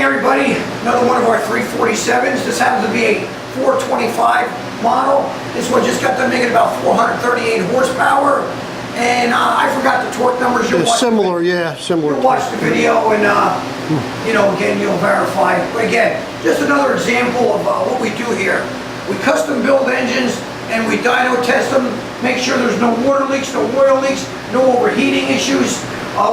everybody, another one of our 347s. This happens to be a 425 model. This one just got done making about 438 horsepower. And I forgot the torque numbers. It's similar, yeah, similar. You'll watch the video and, you know, again, you'll verify. But again, just another example of what we do here. We custom build engines and we dyno test them, make sure there's no water leaks, no oil leaks, no overheating issues.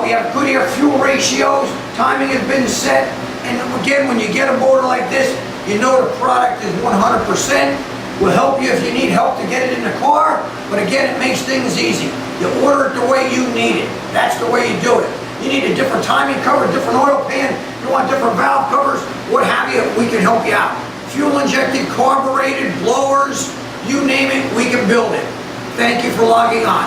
We have good air-fuel ratios, timing has been set, and again, when you get a motor like this, you know the product is 100%. We'll help you if you need help to get it in the car, but again, it makes things easy. You order it the way you need it. That's the way you do it. You need a different timing cover, different oil pan, you want different valve covers, what have you, we can help you out. Fuel injected, carbureted, blowers, you name it, we can build it. Thank you for logging on.